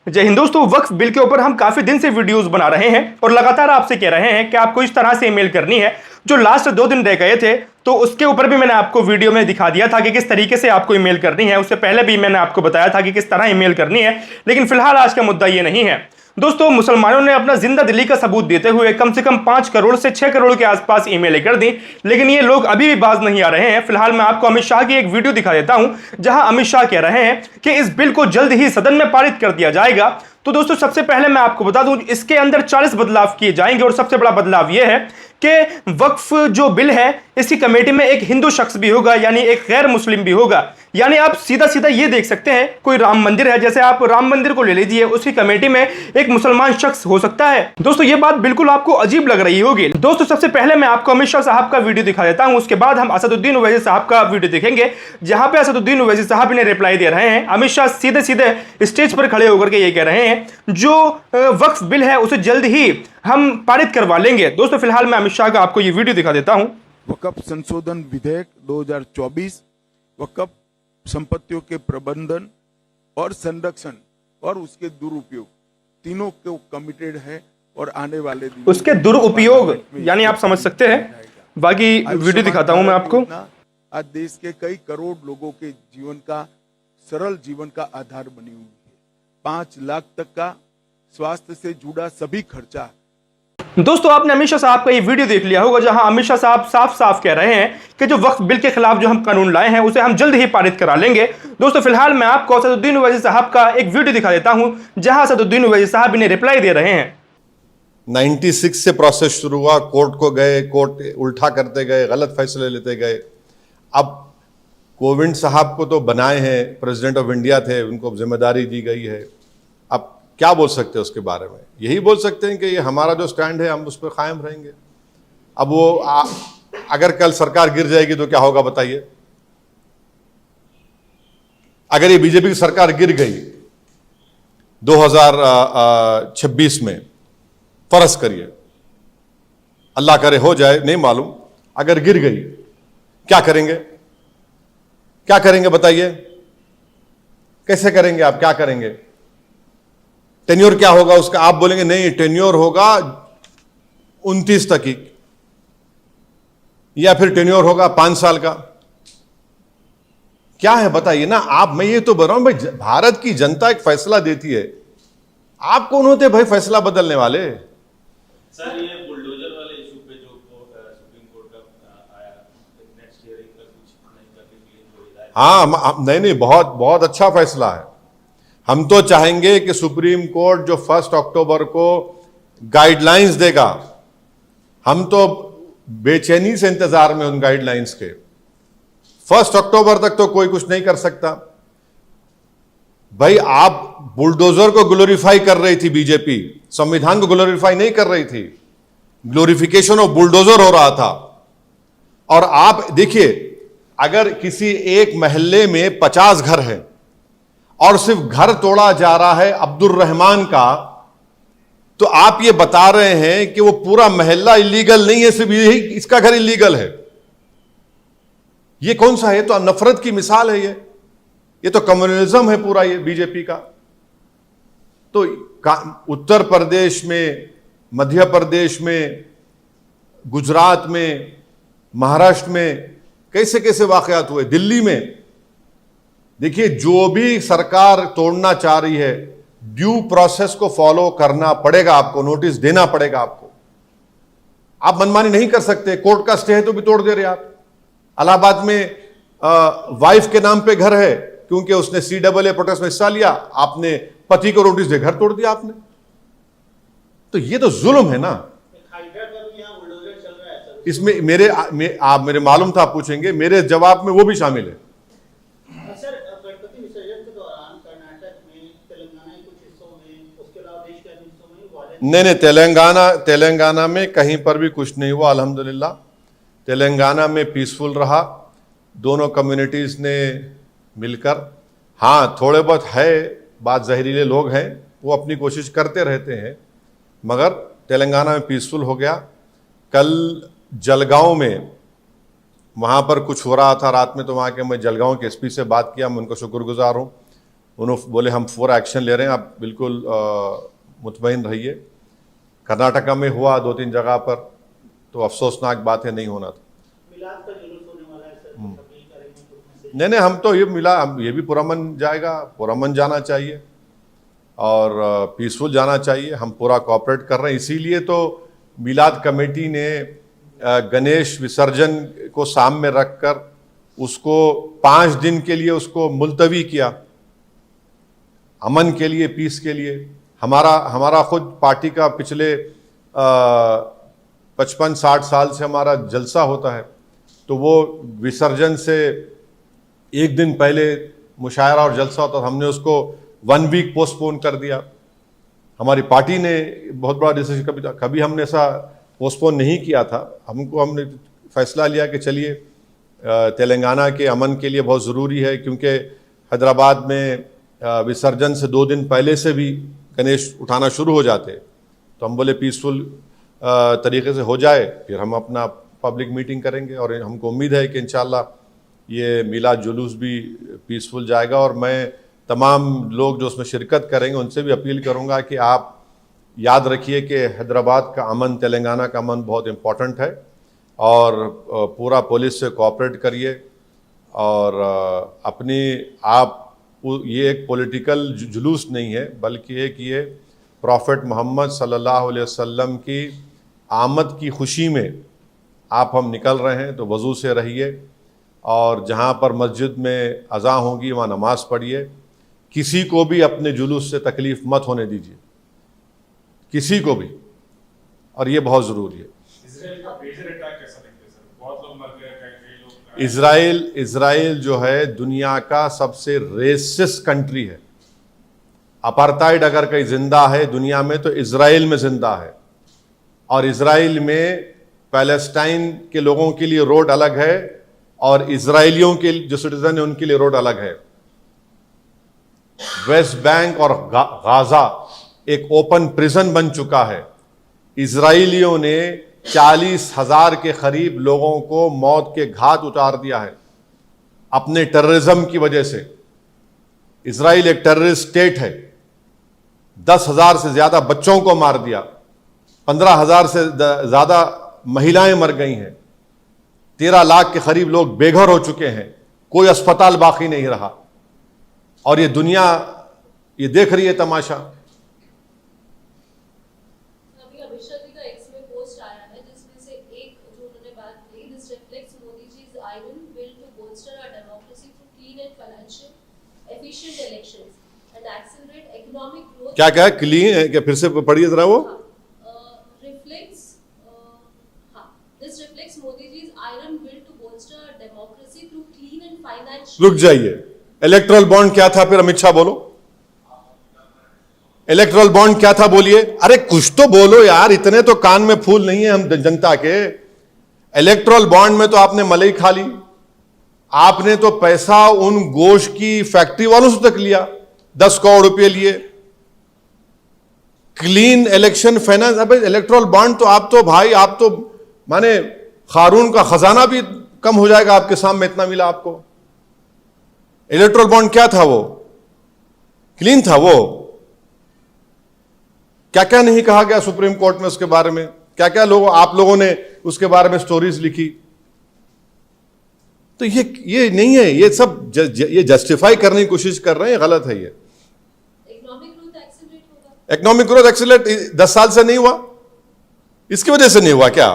जय हिंद दोस्तों, वक्फ बिल के ऊपर हम काफी दिन से वीडियोस बना रहे हैं और लगातार आपसे कह रहे हैं कि आपको इस तरह से ईमेल करनी है। जो लास्ट 2 दिन रह गए थे तो उसके ऊपर भी मैंने आपको वीडियो में दिखा दिया था कि किस तरीके से आपको ईमेल करनी है। उससे पहले भी मैंने आपको बताया था कि किस तरह ईमेल करनी है, लेकिन फिलहाल आज का मुद्दा ये नहीं है। दोस्तों, मुसलमानों ने अपना जिंदा दिली का सबूत देते हुए कम से कम 5 करोड़ से 6 करोड़ के आसपास ईमेलें कर दी, लेकिन ये लोग अभी भी बाज नहीं आ रहे हैं। फिलहाल मैं आपको अमित शाह की एक वीडियो दिखा देता हूं, जहां अमित शाह कह रहे हैं कि इस बिल को जल्द ही सदन में पारित कर दिया जाएगा। तो दोस्तों, सबसे पहले मैं आपको बता दूं, इसके अंदर 40 बदलाव किए जाएंगे और सबसे बड़ा बदलाव यह है कि वक्फ जो बिल है इसकी कमेटी में एक हिंदू शख्स भी होगा, यानी एक गैर मुस्लिम भी होगा। यानी आप सीधा सीधा ये देख सकते हैं, कोई राम मंदिर है, जैसे आप राम मंदिर को ले लीजिए, उसकी कमेटी में एक मुसलमान शख्स हो सकता है। दोस्तों, ये बात बिल्कुल आपको अजीब लग रही होगी। दोस्तों, सबसे पहले मैं आपको अमित शाह साहब का वीडियो दिखा देता हूं, उसके बाद हम असदुद्दीन ओवैसी साहब का वीडियो देखेंगे, जहां पे असदुद्दीन ओवैसी साहब ने रिप्लाई दे रहे हैं। अमित शाह सीधे सीधे स्टेज पर खड़े होकर के ये कह रहे हैं जो वक्फ बिल है उसे जल्द ही हम पारित करवा लेंगे। दोस्तों, फिलहाल मैं अमित शाह का आपको ये वीडियो दिखा देता हूं। वक्फ संशोधन विधेयक 2024 वक्फ संपत्तियों के प्रबंधन और संरक्षण और उसके दुरुपयोग तीनों को कमिटेड है और आने वाले दिन उसके दुरुपयोग यानी आप समझ सकते हैं। बाकी वीडियो दिखाता हूं मैं आपको। आज देश के कई करोड़ लोगों के जीवन का सरल जीवन का आधार बनी हुई है। 5 लाख तक का स्वास्थ्य से जुड़ा सभी खर्चा। दोस्तों, आपने अमित शाह साहब का ये वीडियो देख लिया होगा, जहां अमित शाह साहब साफ साफ कह रहे हैं कि जो वक्फ बिल के खिलाफ जो हम कानून लाए हैं उसे हम जल्द ही पारित करा लेंगे। दोस्तों, फिलहाल मैं आपको असदुद्दीन ओवैसी साहब का एक वीडियो दिखा देता हूं, जहां असदुद्दीन ओवैसी साहब इन्हें रिप्लाई दे रहे हैं। 96 से प्रोसेस शुरू हुआ, कोर्ट को गए, कोर्ट उल्टा करते गए, गलत फैसले लेते गए। अब कोविंद साहब को तो बनाए हैं, प्रेसिडेंट ऑफ इंडिया थे, उनको जिम्मेदारी दी गई है। अब क्या बोल सकते हैं उसके बारे में? यही बोल सकते हैं कि ये हमारा जो स्टैंड है हम उस पर कायम रहेंगे। अब वो अगर कल सरकार गिर जाएगी तो क्या होगा बताइए? अगर ये बीजेपी की सरकार गिर गई 2026 में, फर्ज करिए, अल्लाह करे हो जाए, नहीं मालूम, अगर गिर गई क्या करेंगे? क्या करेंगे बताइए? कैसे करेंगे? आप क्या करेंगे? टेन्योर क्या होगा उसका? आप बोलेंगे नहीं, टेन्योर होगा 29 तक ही, या फिर टेन्योर होगा 5 साल का। क्या है बताइए ना आप। मैं ये तो बोल रहा हूं भाई, भारत की जनता एक फैसला देती है, आप कौन होते भाई फैसला बदलने वाले? सर, ये बुलडोजर वाले इशू पे जो सुप्रीम कोर्ट का आया, नेक्स्ट हियरिंग का कुछ नहीं करने के लिए जो हिदायत। हाँ, नहीं, बहुत बहुत अच्छा फैसला है। हम तो चाहेंगे कि सुप्रीम कोर्ट जो 1 अक्टूबर को गाइडलाइंस देगा, हम तो बेचैनी से इंतजार में उन गाइडलाइंस के। 1 अक्टूबर तक तो कोई कुछ नहीं कर सकता भाई। आप बुलडोजर को ग्लोरीफाई कर रही थी बीजेपी, संविधान को ग्लोरीफाई नहीं कर रही थी। ग्लोरिफिकेशन ऑफ बुलडोजर हो रहा था। और आप देखिए, अगर किसी एक मोहल्ले में 50 घर है और सिर्फ घर तोड़ा जा रहा है अब्दुल रहमान का, तो आप ये बता रहे हैं कि वो पूरा मोहल्ला इलीगल नहीं है, सिर्फ यही इसका घर इलीगल है। ये कौन सा है? तो नफरत की मिसाल है ये तो कम्युनलिज्म है पूरा ये बीजेपी का। तो उत्तर प्रदेश में, मध्य प्रदेश में, गुजरात में, महाराष्ट्र में कैसे कैसे वाकयात हुए, दिल्ली में। देखिए, जो भी सरकार तोड़ना चाह रही है, ड्यू प्रोसेस को फॉलो करना पड़ेगा आपको, नोटिस देना पड़ेगा आपको। आप मनमानी नहीं कर सकते। कोर्ट का स्टे है तो भी तोड़ दे रहे आप। इलाहाबाद में वाइफ के नाम पे घर है, क्योंकि उसने CAA प्रोटेस्ट में हिस्सा लिया, आपने पति को नोटिस दे घर तोड़ दिया आपने। तो ये तो जुल्म है ना। इसमें आप मेरे मालूम था आप पूछेंगे, मेरे जवाब में वो भी शामिल है। नहीं, तेलंगाना में कहीं पर भी कुछ नहीं हुआ अल्हम्दुलिल्लाह। तेलंगाना में पीसफुल रहा, दोनों कम्युनिटीज ने मिलकर। हाँ, थोड़े बहुत है बात, जहरीले लोग हैं, वो अपनी कोशिश करते रहते हैं, मगर तेलंगाना में पीसफुल हो गया। कल जलगांव में वहाँ पर कुछ हो रहा था रात में, तो वहाँ के मैं जलगांव के SP से बात किया, मैं उनको शुक्रगुजार हूँ। उन्होंने बोले हम पूरा एक्शन ले रहे हैं, आप बिल्कुल मुतमईन रहिए। कर्नाटका में हुआ 2-3 जगह पर, तो अफसोसनाक बात है, नहीं होना था। मिलाद का जुलूस होने वाला है सर, कुछ अपील करेंगे, कुछ मैसेज? नहीं नहीं, हम तो ये भी पुरअमन जाएगा, पुरअमन जाना चाहिए और पीसफुल जाना चाहिए। हम पूरा कोऑपरेट कर रहे हैं, इसीलिए तो मिलाद कमेटी ने गणेश विसर्जन को सामने रखकर उसको 5 दिन के लिए उसको मुलतवी किया, अमन के लिए, पीस के लिए। हमारा खुद पार्टी का पिछले 55-60 साल से हमारा जलसा होता है, तो वो विसर्जन से एक दिन पहले मुशायरा और जलसा होता था, हमने उसको 1 वीक पोस्टपोन कर दिया। हमारी पार्टी ने बहुत बड़ा डिसीजन, कभी हमने ऐसा पोस्टपोन नहीं किया था। हमने फैसला लिया कि चलिए तेलंगाना के अमन के लिए बहुत ज़रूरी है, क्योंकि हैदराबाद में विसर्जन से 2 दिन पहले से भी गणेश उठाना शुरू हो जाते, तो हम बोले पीसफुल तरीके से हो जाए, फिर हम अपना पब्लिक मीटिंग करेंगे। और हमको उम्मीद है कि इंशाल्लाह ये मिलाद जुलूस भी पीसफुल जाएगा। और मैं तमाम लोग जो उसमें शिरकत करेंगे उनसे भी अपील करूंगा कि आप याद रखिए कि हैदराबाद का अमन, तेलंगाना का अमन बहुत इम्पोर्टेंट है, और पूरा पुलिस से कोऑपरेट करिए। और अपनी आप, ये एक पॉलिटिकल जुलूस नहीं है, बल्कि एक ये प्रॉफिट मोहम्मद सल्लल्लाहु अलैहि वसल्लम की आमद की खुशी में आप हम निकल रहे हैं। तो वज़ू से रहिए, और जहाँ पर मस्जिद में अज़ा होगी वहाँ नमाज़ पढ़िए। किसी को भी अपने जुलूस से तकलीफ़ मत होने दीजिए, किसी को भी, और ये बहुत ज़रूरी है। इजराइल का मेजर अटैक कैसा लगता है सर? बहुत लोग मर गए, कई लोग। इजराइल जो है दुनिया का सबसे रेसिस्ट कंट्री है। अपार्थाइड अगर कहीं जिंदा है दुनिया में तो इजराइल में जिंदा है। और इजराइल में पैलेस्टाइन के लोगों के लिए रोड अलग है, और इजराइलियों के जो सिटीजन है उनके लिए रोड अलग है। वेस्ट बैंक और गाजा एक ओपन प्रिजन बन चुका है। इजराइलियों ने 40,000 के करीब लोगों को मौत के घाट उतार दिया है अपने टेररिज्म की वजह से। इजराइल एक टेररिस्ट स्टेट है। 10,000 से ज्यादा बच्चों को मार दिया, 15,000 से ज्यादा महिलाएं मर गई हैं, 13 लाख के करीब लोग बेघर हो चुके हैं, कोई अस्पताल बाकी नहीं रहा। और ये दुनिया ये देख रही है तमाशा। अभी अमित शाह जी का एक्स में पोस्ट आया है जिसमें से एक जो उन्होंने बात की, दिस रिफ्लेक्ट्स मोदी जी's iron will to bolster our democracy through clean and financial efficient elections and accelerate economic growth. क्या क्या क्लीन, क्या फिर से पढ़िए जरा वो। रिफ्लेक्ट्स दिस रिफ्लेक्ट्स मोदी जी's iron will to bolster our democracy through clean and financial. रुक जाइए, इलेक्ट्रल बॉन्ड क्या था फिर? अमित शाह बोलो, इलेक्ट्रल बॉन्ड क्या था बोलिए। अरे कुछ तो बोलो यार, इतने तो कान में फूल नहीं है हम जनता के। इलेक्ट्रल बॉन्ड में तो आपने मलाई खा ली, आपने तो पैसा उन गोश्त की फैक्ट्री वालों से तक लिया, 10 करोड़ रुपए लिए। क्लीन इलेक्शन फाइनेंस, अब इलेक्ट्रल बॉन्ड तो आप तो भाई, आप तो माने खारून का खजाना भी कम हो जाएगा आपके सामने, इतना मिला आपको। इलेक्ट्रल बॉन्ड क्या था? वो क्लीन था। वो क्या क्या नहीं कहा गया सुप्रीम कोर्ट में उसके बारे में, क्या क्या आप लोगों ने उसके बारे में स्टोरीज लिखी। तो ये नहीं है, ये सब ये जस्टिफाई करने की कोशिश कर रहे हैं, गलत है ये। इकोनॉमिक ग्रोथ एक्सेलरेट होगा। इकोनॉमिक ग्रोथ एक्सेलरेट 10 साल से नहीं हुआ, इसकी वजह से नहीं हुआ क्या?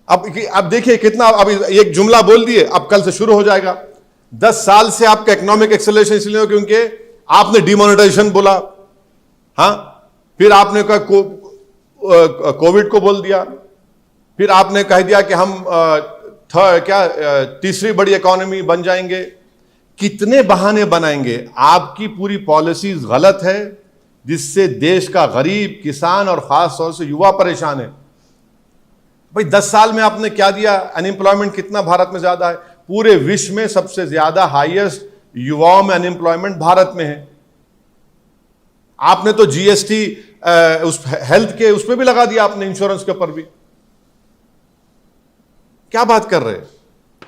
अब देखिए कितना, अब एक जुमला बोल दिए, अब कल से शुरू हो जाएगा। 10 साल से आपका इकोनॉमिक एक्सेलरेशन इसलिए हो क्योंकि आपने डिमोनेटाइजेशन बोला, हाँ, फिर आपने कहा कोविड को बोल दिया, फिर आपने कह दिया कि हम तीसरी बड़ी इकोनॉमी बन जाएंगे। कितने बहाने बनाएंगे? आपकी पूरी पॉलिसीज गलत है, जिससे देश का गरीब, किसान और खास तौर से युवा परेशान है। भाई 10 साल में आपने क्या दिया? अनएम्प्लॉयमेंट कितना भारत में ज्यादा है? पूरे विश्व में सबसे ज्यादा हाईएस्ट युवाओं में अनएम्प्लॉयमेंट भारत में है। आपने तो जीएसटी उस हेल्थ के उस पर भी लगा दिया आपने, इंश्योरेंस के ऊपर भी। क्या बात कर रहे हैं?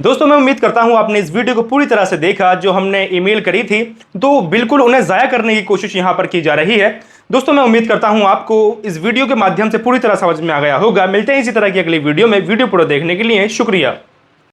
दोस्तों मैं उम्मीद करता हूं आपने इस वीडियो को पूरी तरह से देखा। जो हमने ईमेल करी थी तो बिल्कुल उन्हें ज़ाया करने की कोशिश यहां पर की जा रही है। दोस्तों मैं उम्मीद करता हूं आपको इस वीडियो के माध्यम से पूरी तरह समझ में आ गया होगा। मिलते हैं इसी तरह की अगली वीडियो में। वीडियो पूरा देखने के लिए शुक्रिया।